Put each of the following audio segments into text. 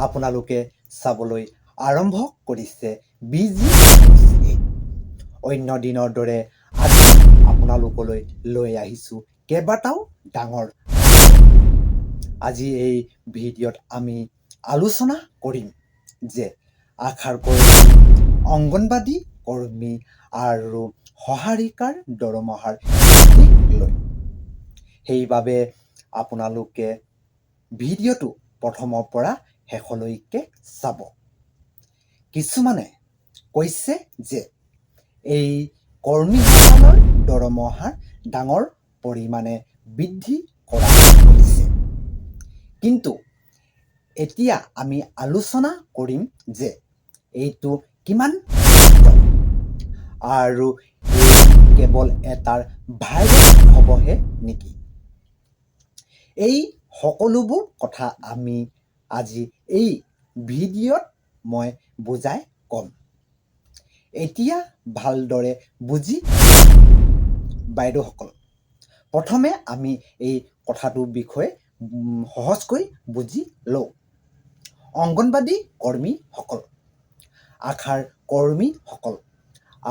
আপোনালোকে চাবলৈ আৰম্ভ কৰিছে বিজি অন্য দিনৰ দৰে আজি আপোনালোকলৈ লৈ আহিছোঁ কেইবাটাও ডাঙৰ। আজি এই ভিডিঅ'ত আমি আলোচনা কৰিম যে আশাৰ কৰ্মী, অংগনবাদী কৰ্মী আৰু সহাৰিকাৰ দৰমহাৰ লৈ। সেইবাবে আপোনালোকে ভিডিঅ'টো প্ৰথমৰ পৰা শেষলৈকে চাব। কিছুমানে কৈছে যে এই কৰ্মীসকলৰ দৰমহা ডাঙৰ পৰিমাণে বৃদ্ধি কৰা হৈছে, কিন্তু এতিয়া আমি আলোচনা কৰিম যে এইটো কিমান আৰু কেৱল এটাৰ ভাইৰাল হ'বহে নেকি। এই সকলোবোৰ কথা আমি আজি এই ভিডিঅ'ত মই বুজাই ক'ম। এতিয়া ভালদৰে বুজি বাইদেউসকল, প্ৰথমে আমি এই কথাটোৰ বিষয়ে সহজকৈ বুজি লওঁ। অংগনবাদী কৰ্মীসকল, আশাৰ কৰ্মীসকল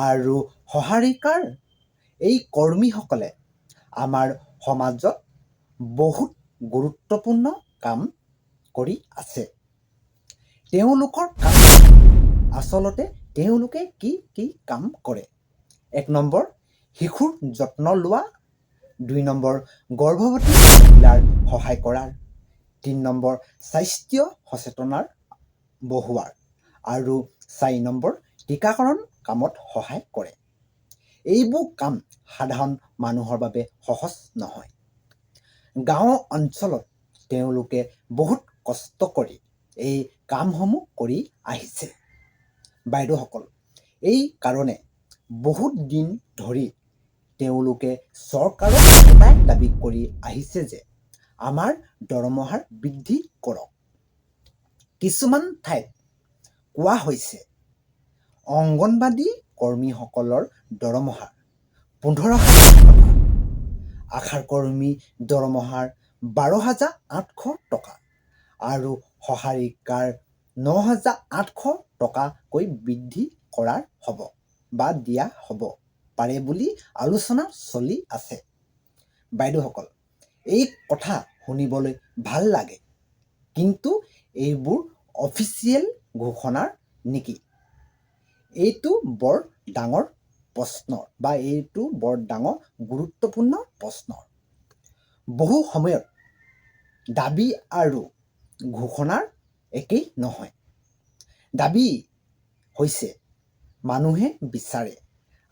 আৰু সহাৰিকাৰ এই কৰ্মীসকলে আমাৰ সমাজত বহুত গুৰুত্বপূৰ্ণ কাম কৰি আছে। তেওঁলোকৰ কাম আচলতে তেওঁলোকে কি কি কাম কৰে? 1 নম্বৰ, শিশুৰ যত্ন লোৱা। 2 নম্বৰ, গৰ্ভৱতী মহিলাৰ সহায় কৰাৰ। 3 নম্বৰ, স্বাস্থ্য সচেতনাৰ বঢ়োৱাৰ। আৰু 4 নম্বৰ, টীকাকৰণ কামত সহায় কৰে। এইবোৰ কাম সাধাৰণ মানুহৰ বাবে সহজ নহয়। গাঁও অঞ্চলত তেওঁলোকে বহুত কষ্ট কৰি এই কামসমূহ কৰি আহিছে। বাইদেউসকল, এই কাৰণে বহুত দিন ধৰি তেওঁলোকে চৰকাৰক এটাই দাবী কৰি আহিছে যে আমাৰ দৰমহাৰ বৃদ্ধি কৰক। কিছুমান ঠাইত কোৱা হৈছে অংগনবাদী কৰ্মীসকলৰ দৰমহা 15,000 টকা, আশাৰ কৰ্মী দৰমহাৰ 12,800 টকা আৰু সহাৰিকাৰ 9,800 টকাকৈ বৃদ্ধি কৰা হ'ব বা দিয়া হ'ব পাৰে বুলি আলোচনা চলি আছে। বাইদেউসকল, এই কথা শুনিবলৈ ভাল লাগে, কিন্তু এইবোৰ অফিচিয়েল ঘোষণাৰ নেকি? এইটো বৰ ডাঙৰ প্ৰশ্ন বা এইটো বৰ ডাঙৰ গুৰুত্বপূৰ্ণ প্ৰশ্ন। বহু সময়ত দাবী আৰু ঘোষণাৰ একেই নহয়। দাবী হৈছে মানুহে বিচাৰে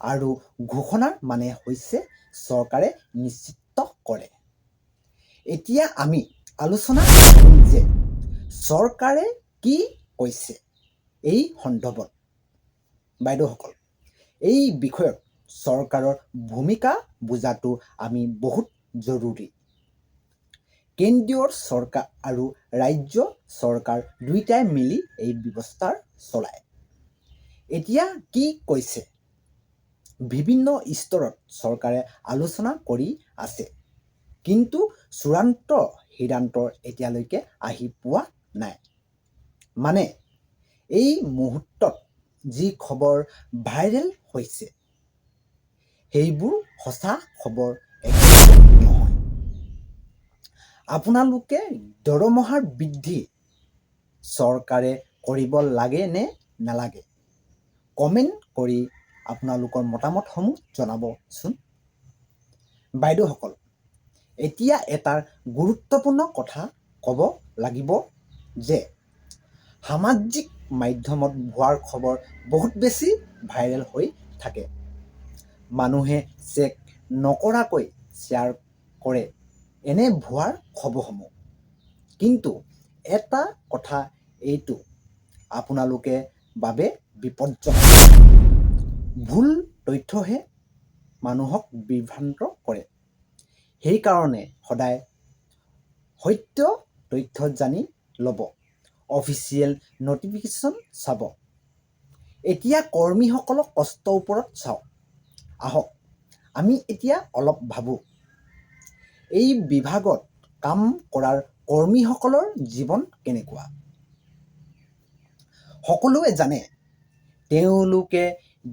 আৰু ঘোষণাৰ মানে হৈছে চৰকাৰে নিশ্চিত কৰে। এতিয়া আমি আলোচনা কৰিম যে চৰকাৰে কি কৈছে এই সন্দৰ্ভত। বাইদেউসকল, এই বিষয়ত চৰকাৰৰ ভূমিকা বুজাটো আমি বহুত জৰুৰী। কেন্দ্ৰীয় চৰকাৰ আৰু ৰাজ্য চৰকাৰ দুয়োটাই মিলি এই ব্যৱস্থা চলায়। এতিয়া কি কৈছে? বিভিন্ন স্তৰত চৰকাৰে আলোচনা কৰি আছে, কিন্তু চূড়ান্ত সিদ্ধান্ত এতিয়ালৈকে আহি পোৱা নাই। মানে এই মুহূৰ্তত যি খবৰ ভাইৰেল হৈছে সেইবোৰ সঁচা খবৰ একেবাৰে নহয়। আপোনালোকে দৰমহাৰ বৃদ্ধি চৰকাৰে কৰিব লাগে নে নালাগে? কমেণ্ট কৰি আপোনালোকৰ মতামতসমূহ জনাবচোন। বাইদেউসকল, এতিয়া এটা গুৰুত্বপূৰ্ণ কথা ক'ব লাগিব যে সামাজিক মাধ্যমত ভুৱাৰ খবৰ বহুত বেছি ভাইৰেল হৈ থাকে। মানুহে চেক নকৰাকৈ শ্বেয়াৰ কৰে এনে ভুৱাৰ খবৰসমূহ। কিন্তু এটা কথা এইটো আপোনালোকে বাবে বিপজ্জনক। ভুল তথ্যহে মানুহক বিভ্ৰান্ত কৰে। সেইকাৰণে সদায় সত্য তথ্য জানি ল'ব, অফিচিয়েল ন'টিফিকেশ্যন চাব। এতিয়া কৰ্মীসকলৰ কষ্টৰ ওপৰত চাওঁ আহক। আমি এতিয়া অলপ ভাবোঁ, এই বিভাগত কাম কৰা কৰ্মীসকলৰ জীৱন কেনেকুৱা। সকলোৱে জানে তেওঁলোকে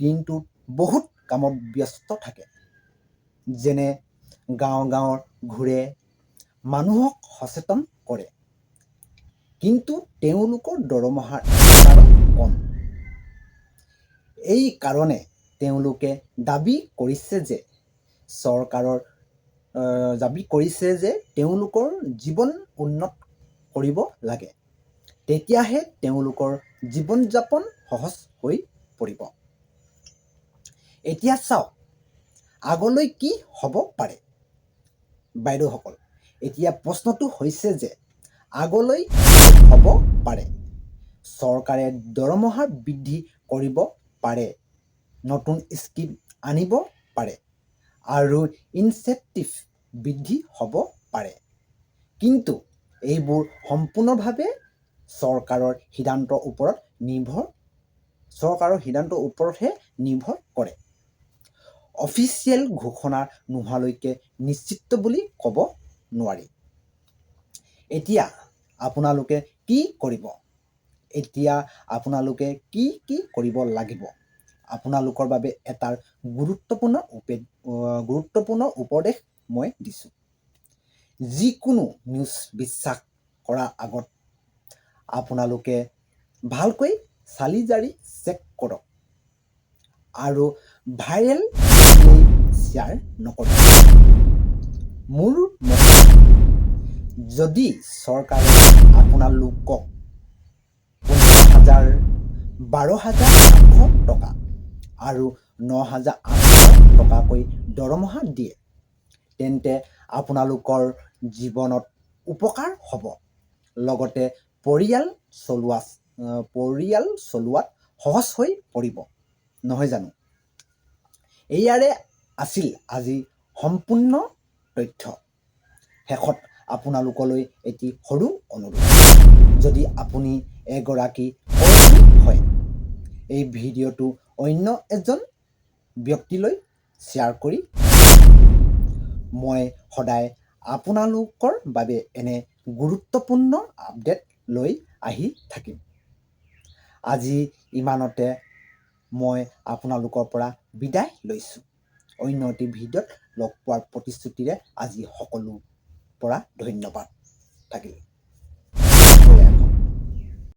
দিনটোত বহুত কামত ব্যস্ত থাকে, যেনে গাঁৱৰ ঘূৰে, মানুহক সচেতন কৰে, কিন্তু তেওঁলোকৰ দৰমহাৰ কম। এই কাৰণে তেওঁলোকে দাবী কৰিছে যে তেওঁলোকৰ জীৱন উন্নত কৰিব লাগে, তেতিয়াহে তেওঁলোকৰ জীৱন যাপন সহজ হৈ পৰিব। এতিয়া চাওক আগলৈ কি হ'ব পাৰে। বাইদেউসকল, এতিয়া প্ৰশ্নটো হৈছে যে আগলৈ কি হ'ব পাৰে। চৰকাৰে দৰমহা বৃদ্ধি কৰিব পাৰে, নতুন স্কিম আনিব পাৰে আৰু ইনচেণ্টিভ বৃদ্ধি হ'ব পাৰে, কিন্তু এইবোৰ সম্পূৰ্ণভাৱে চৰকাৰৰ সিদ্ধান্তৰ ওপৰতহে নিৰ্ভৰ কৰে। অফিচিয়েল ঘোষণা নোহোৱালৈকে নিশ্চিত বুলি ক'ব নোৱাৰি। এতিয়া আপোনালোকে কি কৰিব? এতিয়া আপোনালোকে কি কৰিব লাগিব? আপোনালোকৰ বাবে এটা গুৰুত্বপূৰ্ণ উপদেশ মই দিছোঁ। যিকোনো নিউজ বিশ্বাস কৰাৰ আগত আপোনালোকে ভালকৈ চালি জাৰি চেক কৰক আৰু ভাইৰেল শ্বেয়াৰ নকৰিব। মোৰ মতে যদি চৰকাৰে আপোনালোকক 15,000, 12,800 টকা আৰু 9,800 টকাকৈ দৰমহা দিয়ে, তেন্তে আপোনালোকৰ জীৱনত উপকাৰ হ'ব, লগতে পৰিয়াল চলোৱাত সহজ হৈ পৰিব, নহয় জানো? এয়াৰে আছিল আজি সম্পূৰ্ণ তথ্য। শেষত আপোনালোকলৈ এটি সৰু অনুৰোধ। যদি আপুনি এগৰাকী কৰ্মী হয়, এই ভিডিঅ'টো অন্য এজন ব্যক্তিলৈ শ্বেয়াৰ কৰি মই সদায় আপোনালোকৰ বাবে এনে গুৰুত্বপূৰ্ণ আপডেট লৈ আহি থাকিম। আজি ইমানতে মই আপোনালোকৰ পৰা বিদায় লৈছোঁ। অন্য এটি ভিডিঅ'ত লগ পোৱাৰ প্ৰতিশ্ৰুতিৰে আজি সকলোৰে পৰা ধন্যবাদ থাকিল।